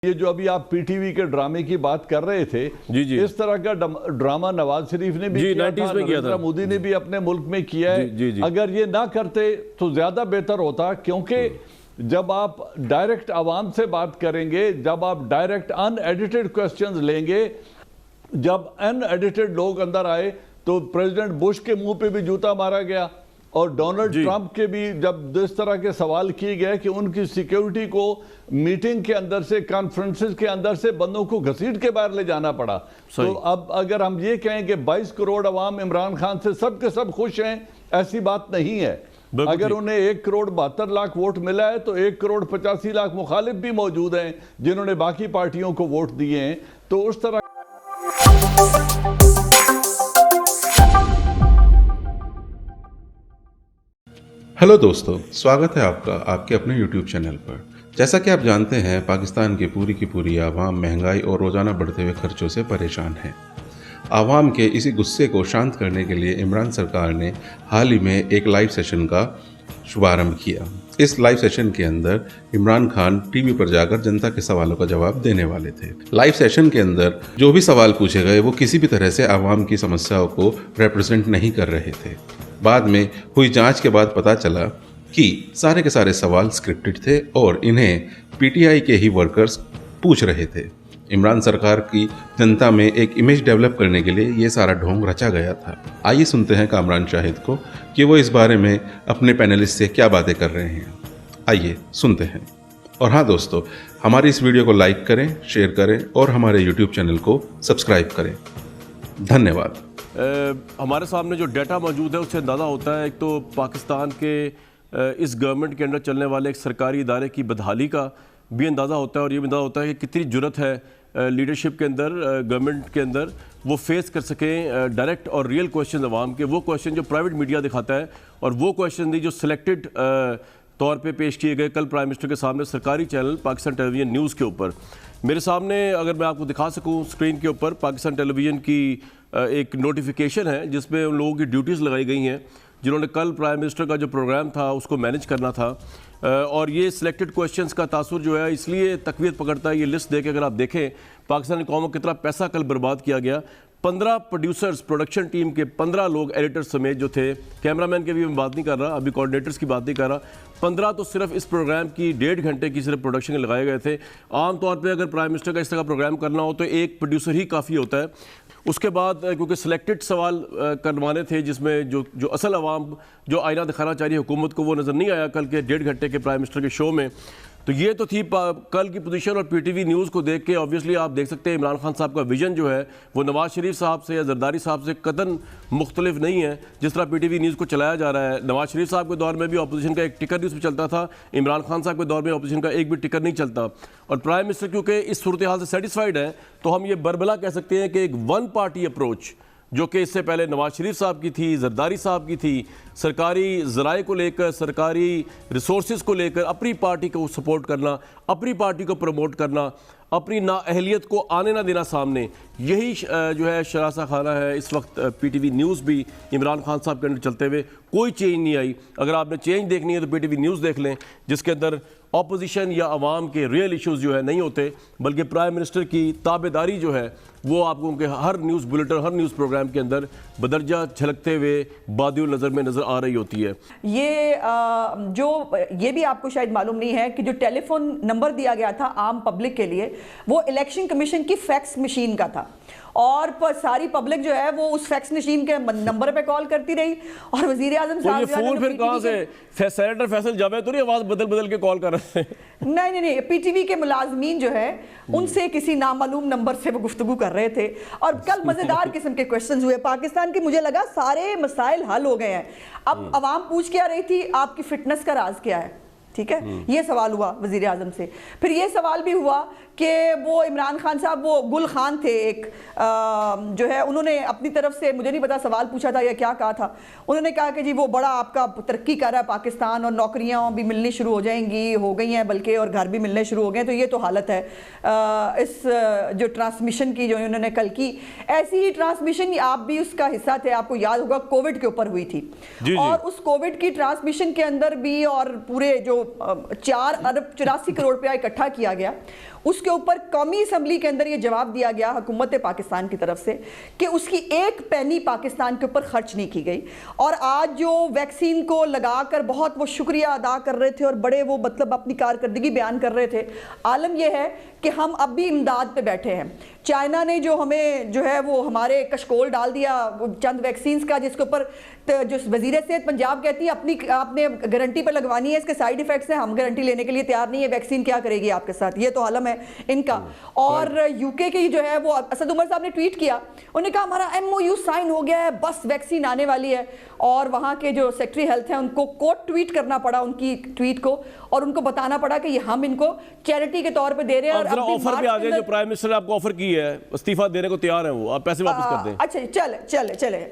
ये जो अभी आप पीटीवी के ड्रामे की बात कर रहे थे, जी। इस तरह का ड्रामा नवाज शरीफ ने भी किया था, नरेंद्र मोदी ने भी अपने मुल्क में किया है। जी। अगर ये ना करते तो ज्यादा बेहतर होता, क्योंकि जब आप डायरेक्ट आवाम से बात करेंगे, जब आप डायरेक्ट अनएडिटेड क्वेश्चंस लेंगे, जब अनएडिटेड लोग अंदर आए तो प्रेसिडेंट बुश के मुंह पे भी जूता मारा गया और डोनाल्ड ट्रंप के भी जब इस तरह के सवाल किए गए कि उनकी सिक्योरिटी को मीटिंग के अंदर से, कॉन्फ्रेंसेस के अंदर से बंदों को घसीट के बाहर ले जाना पड़ा। तो अब अगर हम ये कहें कि 22 करोड़ अवाम इमरान खान से सब के सब खुश हैं, ऐसी बात नहीं है। अगर उन्हें 1 करोड़ 72 लाख वोट मिला है तो 1 करोड़ 85 लाख मुखालिफ भी मौजूद हैं जिन्होंने बाकी पार्टियों को वोट दिए हैं। तो उस तरह हेलो दोस्तों, स्वागत है आपका आपके अपने YouTube चैनल पर। जैसा कि आप जानते हैं, पाकिस्तान की पूरी आवाम महंगाई और रोज़ाना बढ़ते हुए खर्चों से परेशान है। आवाम के इसी गुस्से को शांत करने के लिए इमरान सरकार ने हाल ही में एक लाइव सेशन का शुभारंभ किया। इस लाइव सेशन के अंदर इमरान खान टीवी पर जाकर जनता के सवालों का जवाब देने वाले थे। लाइव सेशन के अंदर जो भी सवाल पूछे गए वो किसी भी तरह से आवाम की समस्याओं को रिप्रेजेंट नहीं कर रहे थे। बाद में हुई जांच के बाद पता चला कि सारे के सारे सवाल स्क्रिप्टेड थे और इन्हें पीटीआई के ही वर्कर्स पूछ रहे थे। इमरान सरकार की जनता में एक इमेज डेवलप करने के लिए ये सारा ढोंग रचा गया था। आइए सुनते हैं कामरान शाहिद को कि वो इस बारे में अपने पैनलिस्ट से क्या बातें कर रहे हैं। आइए सुनते हैं। और हाँ दोस्तों, हमारी इस वीडियो को लाइक करें, शेयर करें और हमारे YouTube चैनल को सब्सक्राइब करें। धन्यवाद। हमारे सामने जो डाटा मौजूद है उससे अंदाज़ा होता है, एक तो पाकिस्तान के इस गवर्नमेंट के अंदर चलने वाले एक सरकारी इदारे की बदहाली का भी अंदाज़ा होता है और ये भी अंदाज़ा होता है कि कितनी जुर्रत है लीडरशिप के अंदर, गवर्नमेंट के अंदर, वो फेस कर सकें डायरेक्ट और रियल क्वेश्चन अवाम के, वो क्वेश्चन जो प्राइवेट मीडिया दिखाता है और वो क्वेश्चन नहीं जो सिलेक्टेड तौर पे पेश किए गए कल प्राइम मिनिस्टर के सामने सरकारी चैनल पाकिस्तान टेलीविज़न न्यूज़ के ऊपर। मेरे सामने अगर मैं आपको दिखा सकूं स्क्रीन के ऊपर पाकिस्तान टेलीविज़न की एक नोटिफिकेशन है जिसमें उन लोगों की ड्यूटीज़ लगाई गई हैं जिन्होंने कल प्राइम मिनिस्टर का जो प्रोग्राम था उसको मैनेज करना था। और ये सिलेक्टेड क्वेश्चंस का तासुर जो है इसलिए तकवीत पकड़ता है। ये लिस्ट देख के अगर आप देखें पाकिस्तानी कौम को कितना पैसा कल बर्बाद किया गया। 15 प्रोड्यूसर्स, प्रोडक्शन टीम के 15 लोग, एडिटर्स समेत जो थे, कैमरामैन के भी मैं बात नहीं कर रहा, अभी कोऑर्डिनेटर्स की बात नहीं कर रहा, 15 तो सिर्फ इस प्रोग्राम की 1.5 घंटे की सिर्फ प्रोडक्शन के लगाए गए थे। आमतौर पे अगर प्राइम मिनिस्टर का इस तरह का प्रोग्राम करना हो तो एक प्रोड्यूसर ही काफ़ी होता है। उसके बाद क्योंकि सिलेक्टेड सवाल करवाने थे जिसमें जो असल अवाम जो आईना दिखाना चाह रही है हुकूमत को, वो नज़र नहीं आया कल के 1.5 घंटे के प्राइम मिनिस्टर के शो में। तो ये तो थी कल की पोजीशन। और पीटीवी न्यूज़ को देख के ऑब्वियसली आप देख सकते हैं इमरान खान साहब का विजन जो है वो नवाज शरीफ साहब से या जरदारी साहब से कतन मुख्तलिफ नहीं है। जिस तरह पीटीवी न्यूज़ को चलाया जा रहा है, नवाज शरीफ साहब के दौर में भी अपोजिशन का एक टिकर न्यूज़ पे चलता था, इमरान खान साहब के दौर में अपोजिशन का एक भी टिकर नहीं चलता। और प्राइम मिनिस्टर क्योंकि इस सूरत हाल से सेटिस्फाइड है तो हम ये बरबला कह सकते हैं कि एक वन पार्टी अप्रोच जो कि इससे पहले नवाज शरीफ साहब की थी, जरदारी साहब की थी, सरकारी ज़राए को लेकर, सरकारी रिसोर्सेज को लेकर अपनी पार्टी को सपोर्ट करना, अपनी पार्टी को प्रमोट करना, अपनी नाअहलियत को आने ना देना सामने, यही जो है शरासा खाना है इस वक्त। पीटीवी न्यूज़ भी इमरान खान साहब के अंदर चलते हुए कोई चेंज नहीं आई। अगर आपने चेंज देखनी है तो पीटीवी न्यूज़ देख लें जिसके अंदर ऑपोजिशन या अवाम के रियल इश्यूज़ जो है नहीं होते, बल्कि प्राइम मिनिस्टर की ताबेदारी जो है वो आपको उनके हर न्यूज़ बुलेटिन, हर न्यूज़ प्रोग्राम के अंदर बदरजा झलकते हुए बादियों नज़र में नज़र आ रही होती है। ये भी आपको शायद मालूम नहीं है कि जो टेलीफोन नंबर दिया गया था आम पब्लिक के लिए वो इलेक्शन कमीशन की फैक्स मशीन का था और सारी पब्लिक जो है वो उस फैक्स मशीन के नंबर पे कॉल करती रही और वजीर आजम साहब फोन फिर कहां से सेनेटर फैसल जावेद तो नहीं आवाज बदल के कॉल कर रहे थे? नहीं, पीटीवी के मुलाजमीन जो है उनसे किसी नामालूम नंबर से वो गुफ्तगू कर रहे थे और कल मजेदार किस्म के क्वेश्चंस हुए पाकिस्तान के। मुझे लगा सारे मसाइल हल हो गए हैं। अब अवाम पूछ क्या रही थी, आपकी फिटनेस का राज क्या है? ठीक है, ये सवाल हुआ वजीर आजम से। फिर ये सवाल भी हुआ कि वो इमरान खान साहब, वो गुल खान थे एक जो है, उन्होंने अपनी तरफ से, मुझे नहीं पता सवाल पूछा था या क्या कहा था, उन्होंने कहा कि जी वो बड़ा आपका तरक्की कर रहा है पाकिस्तान और नौकरियां भी मिलनी शुरू हो जाएंगी, हो गई हैं बल्कि, और घर भी मिलने शुरू हो गए। तो ये तो हालत है इस जो ट्रांसमिशन की जो उन्होंने कल की, ऐसी ही ट्रांसमिशन आप भी उसका हिस्सा थे, आपको याद होगा कोविड के ऊपर हुई थी। और उस कोविड की ट्रांसमिशन के अंदर भी और पूरे जो 4 अरब 84 करोड़ रुपया इकट्ठा किया गया उसके ऊपर कौमी असम्बली के अंदर ये जवाब दिया गया हुकूमत पाकिस्तान की तरफ से कि उसकी एक पैनी पाकिस्तान के ऊपर खर्च नहीं की गई। और आज जो वैक्सीन को लगाकर बहुत वो शुक्रिया अदा कर रहे थे और बड़े वो मतलब अपनी कारकर्दगी बयान कर रहे थे, आलम यह है कि हम अब भी इमदाद पे बैठे हैं। चाइना ने जो हमें जो है वो हमारे कशकोल डाल दिया चंद वैक्सीन्स का, जिसके ऊपर जो वजीर सेहत पंजाब कहती है अपनी आपने गारंटी पर लगवानी है, इसके साइड इफेक्ट्स हैं, हम गारंटी लेने के लिए तैयार नहीं है, वैक्सीन क्या करेगी आपके साथ, ये तो आलम है इनका। और यूके की जो है वो असद उमर साहब ने ट्वीट किया, उन्होंने कहा हमारा MOU साइन हो गया है, बस वैक्सीन आने वाली है। और वहाँ के जो सेक्रेटरी हेल्थ हैं उनको कोट ट्वीट करना पड़ा उनकी ट्वीट को, और उनको बताना पड़ा कि ये हम इनको चैरिटी के तौर पे दे रहे हैं। और ऑफर भी आ जाए, जो प्राइम मिनिस्टर ने आपको ऑफर की है, इस्तीफा देने को तैयार है, वो आप पैसे वापस कर दें। अच्छा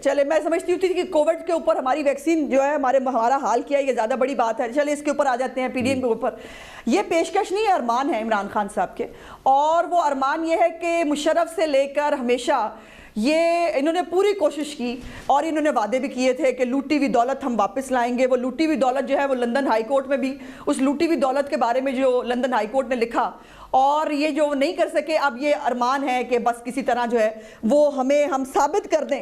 चले मैं समझती हूँ कि कोविड के ऊपर हमारी वैक्सीन जो है हमारा हाल किया, ये ज्यादा बड़ी बात है। चले इसके ऊपर आ जाते हैं, PDM के ऊपर। ये पेशकश नहीं है, अरमान है इमरान खान साहब के, और वो अरमान ये है कि मुशर्रफ से लेकर हमेशा ये इन्होंने पूरी कोशिश की और इन्होंने वादे भी किए थे कि लूटी हुई दौलत हम वापस लाएंगे। वो लूटी हुई दौलत जो है वो लंदन हाई कोर्ट में भी उस लूटी हुई दौलत के बारे में जो लंदन हाई कोर्ट ने लिखा, और ये जो नहीं कर सके, अब ये अरमान है कि बस किसी तरह जो है वो हम साबित कर दें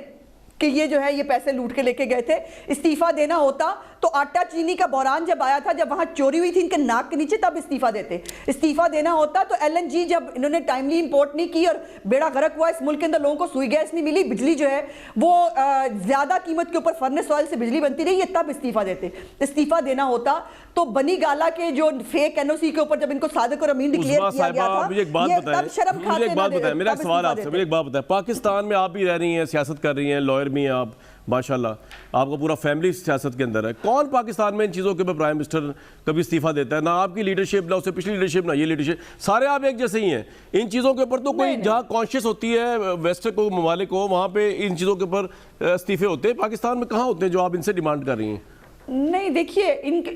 कि ये जो है ये पैसे लूट के लेके गए थे। इस्तीफा देना होता तो आटा चीनी का बहरान जब आया था, जब वहां चोरी हुई थी इनके नाक के नीचे, तब इस्तीफा देते। इस्तीफा देना होता तो LNG जब इन्होंने टाइमली इंपोर्ट नहीं की और बेड़ा गर्क हुआ, इस मुल्क के अंदर लोगों को सुई गैस नहीं मिली, बिजली जो है वो ज्यादा कीमत के ऊपर फर्नेस ऑयल से बिजली बनती रही, ये तब इस्तीफा देते। इस्तीफा देना होता तो बनी गाला के जो फेक NOC के ऊपर जब इनको सादिक और अमीन डिक्लेयर किया गया था, मुझे एक बात बताएं, मेरा एक सवाल आपसे, मुझे एक बात बताएं, पाकिस्तान में आप भी रह रही हैं, सियासत कर रही हैं, लॉयर भी हैं आप, माशाल्लाह आपका पूरा फैमिली सियासत के अंदर है, कौन पाकिस्तान में इन चीज़ों के ऊपर प्राइम मिनिस्टर कभी इस्तीफा देता है? ना आपकी लीडरशिप, ना उससे पिछली लीडरशिप, ना ये लीडरशिप, सारे आप एक जैसे ही हैं। इन चीज़ों के ऊपर तो कोई जहाँ कॉन्शियस होती है वेस्ट को ममालिक को, वहाँ पे इन चीज़ों के ऊपर इस्तीफे होते हैं। पाकिस्तान में कहाँ होते हैं जो आप इनसे डिमांड कर रही हैं? नहीं देखिए,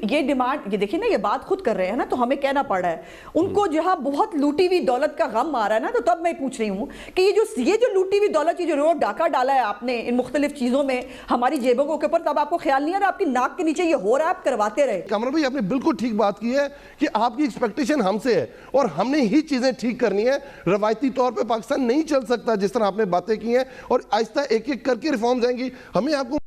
ये डिमांड, ये देखिए ना, ये बात खुद कर रहे हैं ना, तो हमें कहना पड़ रहा है उनको, जहां बहुत लूटी हुई दौलत का गम आ रहा है ना, तो तब मैं पूछ रही हूँ कि ये जो लूटी हुई दौलत, ये जो रोड डाका डाला है आपने इन मुख्तलिफ चीजों में हमारी जेबों के ऊपर, तब आपको ख्याल नहीं आ रहा आपकी नाक के नीचे ये हो रहा है, आप करवाते रहे। कामरान भाई आपने बिल्कुल ठीक बात की है कि आपकी एक्सपेक्टेशन हमसे है और हमने ही चीजें ठीक करनी है। रवायती तौर पर पाकिस्तान नहीं चल सकता जिस तरह आपने बातें की हैं, और आहिस्ता एक एक करके रिफॉर्म्स आएंगी। हमें आपको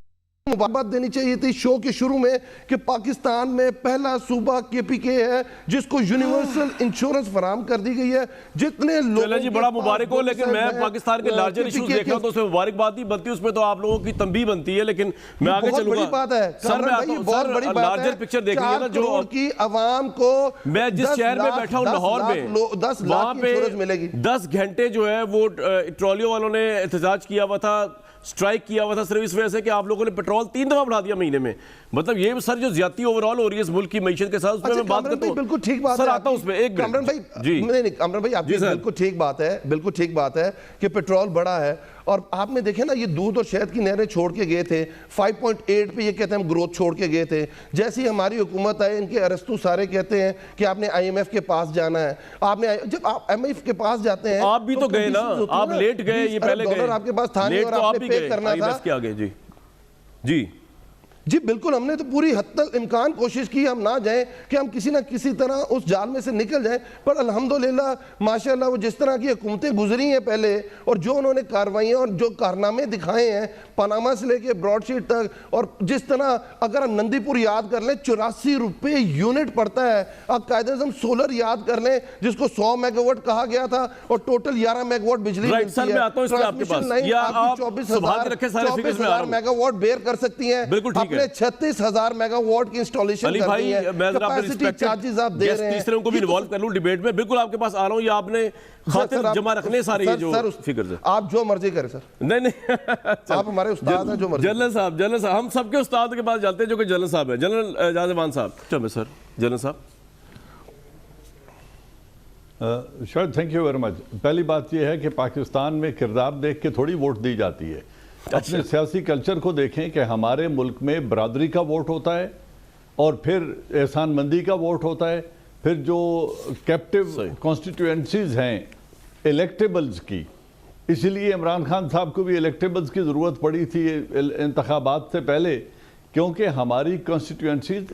मुबारकबाद देनी चाहिए थी शो के शुरू में कि पाकिस्तान में पहला सूबा KPK है जिसको यूनिवर्सल इंश्योरेंस फराम कर दी गई है। जितने लोग जी बड़ा मुबारक हो, लेकिन मैं पाकिस्तान के लार्जर इश्यूज देख रहा हूं तो उसमें मुबारकबाद ही बनती है, उसमें तो आप लोगों की तंबीह बनती है, लेकिन मैं आगे चलूंगा। बड़ी बात है सर, मैं आता हूं सर, लार्जर पिक्चर देखिए ना, जो की आवाम को, मैं जिस शहर में बैठा हूं लाहौर में, 10 लाख की इंश्योरेंस मिलेगी। 10 घंटे जो है वो ट्रॉलियों वालों ने एहतजाज किया हुआ था, स्ट्राइक किया हुआ था, सिर्फ इस वजह से कि आप लोगों ने पेट्रोल 3 दफा बढ़ा दिया महीने में। मतलब ये सर जो ज्यादती ओवरऑल हो रही है इस मुल्क की मईशत के साथ, उसमें मैं बात करता हूं। बिल्कुल ठीक बात सर, आता हूं उसमें एक कामरान भाई जी नहीं कामरान भाई आपकी बिल्कुल ठीक बात है, बिल्कुल ठीक बात है कि पेट्रोल बढ़ा है। और आपने देखे ना, ये दूध और शहद की नहरें छोड़ के गए थे 5.8 पे, ये कहते हैं हम ग्रोथ छोड़ के गए थे। जैसे ही हमारी हुकूमत आई, इनके अरस्तू सारे कहते हैं कि आपने IMF के पास जाना है। आपने जब आप IMF के पास जाते हैं, आप भी तो गए ना, आप लेट गए, ये पहले गए, आपके पास था नहीं और आपने पे करना था। जी जी जी बिल्कुल, हमने तो पूरी हद तक इम्कान कोशिश की हम ना जाएं, कि हम किसी ना किसी तरह उस जाल में से निकल जाएं। पर अल्हम्दुलिल्लाह माशाल्लाह वो जिस तरह की हुकूमतें गुजरी हैं पहले, और जो उन्होंने कार्रवाइयाँ और जो कारनामे दिखाए हैं पनामा से लेके ब्रॉडशीट तक, और जिस तरह अगर हम नंदीपुर याद कर लें 84 रुपये यूनिट पड़ता है। अब कायदे से हम सोलर याद कर लें जिसको 100 मेगावाट कहा गया था और टोटल 11 मेगावाट बिजली मिलती है। ट्रांसमिशन लाइन आपकी 24,000 मेगावाट बेयर कर सकती है। बिल्कुल 36,000 मेगावाट की इंस्टॉलेशन करनी है। कैपेसिटी चार्जेस आप दे रहे हैं। तीसरे को भी इन्वॉल्व कर लूं डिबेट में, बिल्कुल आपके पास आ रहा हूं। ये आपने खातिर जमा रखने सारी जो फिगर से, आप जो मर्जी करें सर। नहीं आप हमारे उस्ताद हैं, जो मर्जी। जनरल साहब हम सबके उस्ताद के पास जाते हैं जो कि जनरल साहब है, जनरल जाज़मान साहब। चलो सर, जनरल साहब। शायद थैंक यू वेरी मच। पहली बात यह है कि पाकिस्तान में किरदार देख के थोड़ी वोट दी जाती है। अपने सियासी कल्चर को देखें कि हमारे मुल्क में बरादरी का वोट होता है और फिर एहसानमंदी का वोट होता है, फिर जो कैप्टिव कॉन्स्टिट्यूएंसीज हैं इलेक्टेबल्स की, इसलिए इमरान खान साहब को भी इलेक्टेबल्स की ज़रूरत पड़ी थी इंतखाबात से पहले, क्योंकि हमारी कॉन्स्टिट्यूएंसीज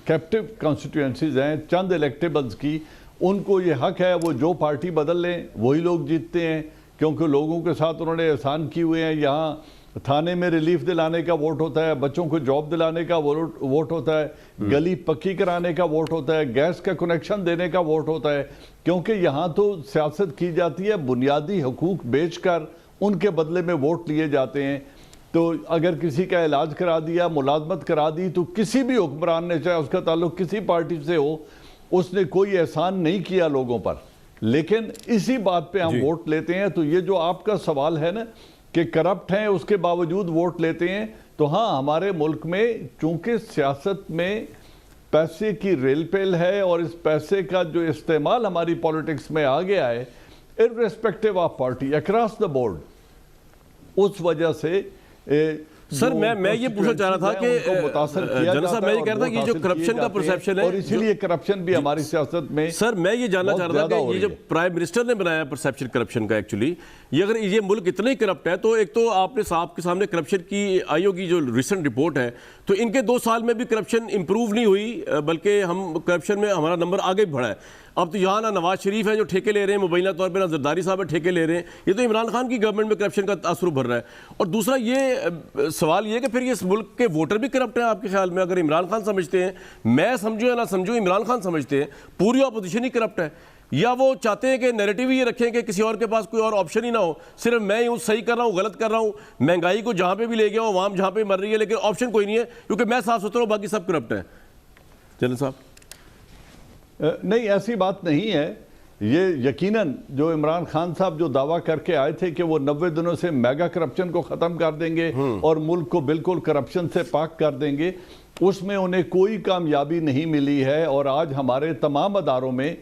कैप्टिव कॉन्स्टिट्यूएंसीज हैं चंद इलेक्टेबल्स की, उनको ये हक है, वो जो पार्टी बदल लें वही लोग जीतते हैं, क्योंकि लोगों के साथ उन्होंने एहसान किए हुए हैं। यहाँ थाने में रिलीफ दिलाने का वोट होता है, बच्चों को जॉब दिलाने का वोट होता है, गली पक्की कराने का वोट होता है, गैस का कनेक्शन देने का वोट होता है, क्योंकि यहाँ तो सियासत की जाती है, बुनियादी हकूक बेचकर उनके बदले में वोट लिए जाते हैं। तो अगर किसी का इलाज करा दिया, मुलाजमत करा दी, तो किसी भी हुक्मरान ने, चाहे उसका ताल्लुक किसी पार्टी से हो, उसने कोई एहसान नहीं किया लोगों पर। लेकिन इसी बात पे हम वोट लेते हैं। तो ये जो आपका सवाल है ना कि करप्ट हैं उसके बावजूद वोट लेते हैं, तो हाँ, हमारे मुल्क में चूंकि सियासत में पैसे की रेलपेल है और इस पैसे का जो इस्तेमाल हमारी पॉलिटिक्स में आ गया है, irrespective of party, across the board, उस वजह से सर मैं ये पूछना चाह रहा था कि जनरल साहब, मैं ये कह रहा था कि जो करप्शन का परसेप्शन है, और इसीलिए करप्शन भी हमारी सियासत में, सर मैं ये जानना चाह रहा था कि ये जो प्राइम मिनिस्टर ने बनाया परसेप्शन करप्शन का, एक्चुअली ये अगर ये मुल्क इतना ही करप्ट है, तो एक तो आपने साहब के सामने करप्शन की आयोग की जो रिसेंट रिपोर्ट है, तो इनके 2 साल में भी करप्शन इंप्रूव नहीं हुई, बल्कि हम करप्शन में हमारा नंबर आगे बढ़ा है। अब तो यहाँ ना नवाज शरीफ है जो ठेके ले रहे हैं मुबैना तौर पे, ना जरदारी साहब है ठेके ले रहे हैं, ये तो इमरान खान की गवर्नमेंट में करप्शन का असर भर रहा है। और दूसरा ये सवाल ये कि फिर ये इस मुल्क के वोटर भी करप्ट हैं आपके ख्याल में? अगर इमरान खान समझते हैं, मैं समझूँ या ना समझूँ, इमरान खान समझते हैं पूरी अपोजिशन ही करप्ट है, या वो चाहते हैं कि नैरेटिव ये रखें कि किसी और के पास कोई और ऑप्शन ही ना हो, सिर्फ मैं यूँ सही कर रहा हूँ, गलत कर रहा हूँ, महंगाई को जहाँ पे भी ले गया हूँ, आवाम जहाँ पे मर रही है, लेकिन ऑप्शन कोई नहीं है क्योंकि मैं साफ सुथरा हूँ, बाकी सब करप्ट है। जनरल साहब नहीं, ऐसी बात नहीं है। ये यकीनन जो इमरान खान साहब जो दावा करके आए थे कि वो 90 दिनों से मेगा करप्शन को ख़त्म कर देंगे और मुल्क को बिल्कुल करप्शन से पाक कर देंगे, उसमें उन्हें कोई कामयाबी नहीं मिली है। और आज हमारे तमाम अदारों में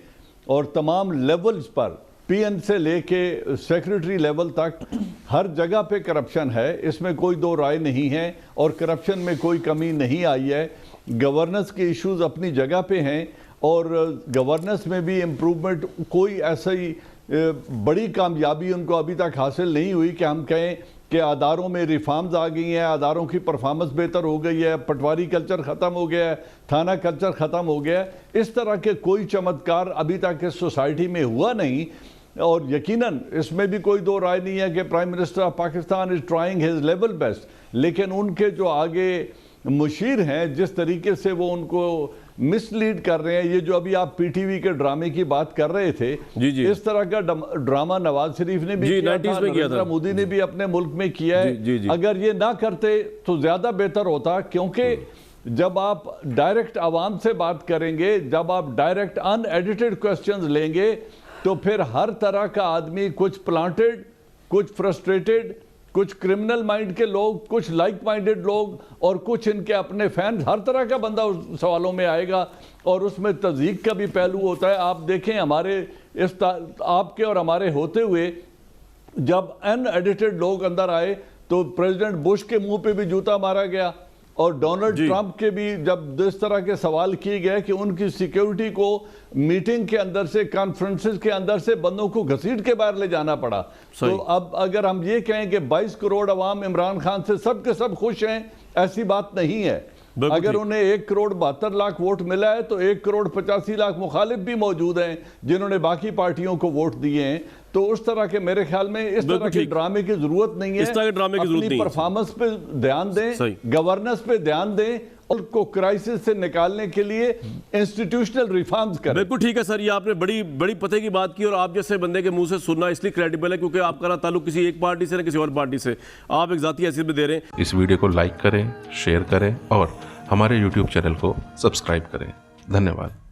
और तमाम लेवल्स पर, पीएन से लेके सेक्रेटरी लेवल तक, हर जगह पे करप्शन है, इसमें कोई दो राय नहीं है। और करप्शन में कोई कमी नहीं आई है। गवर्नेंस के इश्यूज अपनी जगह पे हैं और गवर्नेंस में भी इम्प्रूवमेंट, कोई ऐसा ही बड़ी कामयाबी उनको अभी तक हासिल नहीं हुई कि हम कहें कि अदारों में रिफॉर्म्स आ गई हैं, अदारों की परफॉर्मेंस बेहतर हो गई है, पटवारी कल्चर ख़त्म हो गया है, थाना कल्चर ख़त्म हो गया है। इस तरह के कोई चमत्कार अभी तक इस सोसाइटी में हुआ नहीं। और यकीनन इसमें भी कोई दो राय नहीं है कि prime minister of Pakistan is trying his level best, लेकिन उनके जो आगे मुशीर हैं, जिस तरीके से वो उनको मिसलीड कर रहे हैं, ये जो अभी आप पीटीवी के ड्रामे की बात कर रहे थे, जी। इस तरह का ड्रामा नवाज शरीफ ने भी किया था, नरेंद्र मोदी ने भी अपने मुल्क में किया है। जी। अगर ये ना करते तो ज्यादा बेहतर होता, क्योंकि जब आप डायरेक्ट आवाम से बात करेंगे, जब आप डायरेक्ट अनएडिटेड क्वेश्चंस लेंगे, तो फिर हर तरह का आदमी, कुछ प्लांटेड, कुछ फ्रस्ट्रेटेड, कुछ क्रिमिनल माइंड के लोग, कुछ लाइक माइंडेड लोग और कुछ इनके अपने फैन, हर तरह का बंदा उस सवालों में आएगा। और उसमें तज़ीक का भी पहलू होता है। आप देखें, हमारे आपके और हमारे होते हुए जब अनएडिटेड लोग अंदर आए तो प्रेसिडेंट बुश के मुंह पे भी जूता मारा गया, और डोनाल्ड ट्रंप के भी जब इस तरह के सवाल किए गए कि उनकी सिक्योरिटी को मीटिंग के अंदर से, कॉन्फ्रेंसेस के अंदर से बंदों को घसीट के बाहर ले जाना पड़ा। तो अब अगर हम ये कहें कि 22 करोड़ अवाम इमरान खान से सब के सब खुश हैं, ऐसी बात नहीं है। अगर उन्हें 1 करोड़ 72 लाख वोट मिला है तो 1 करोड़ 85 लाख मुखालिफ भी मौजूद हैं जिन्होंने बाकी पार्टियों को वोट दिए हैं। तो उस तरह के, मेरे ख्याल में इस तरह के ड्रामे की जरूरत नहीं है। इस तरह के ड्रामे की जरूरत नहीं है। परफॉर्मेंस पे ध्यान दें, गवर्नेंस पे ध्यान दें, और को क्राइसिस से निकालने के लिए इंस्टीट्यूशनल रिफॉर्म्स करें। बिल्कुल ठीक है सर, ये आपने बड़ी पते की बात की, और आप जैसे बंदे के मुंह से सुनना इसलिए क्रेडिबल है क्योंकि आपका ना ताल्लुक किसी एक पार्टी से ना किसी और पार्टी से, आप एक जाती हैसियत में दे रहे हैं। इस वीडियो को लाइक करें, शेयर करें और हमारे YouTube चैनल को सब्सक्राइब करें। धन्यवाद।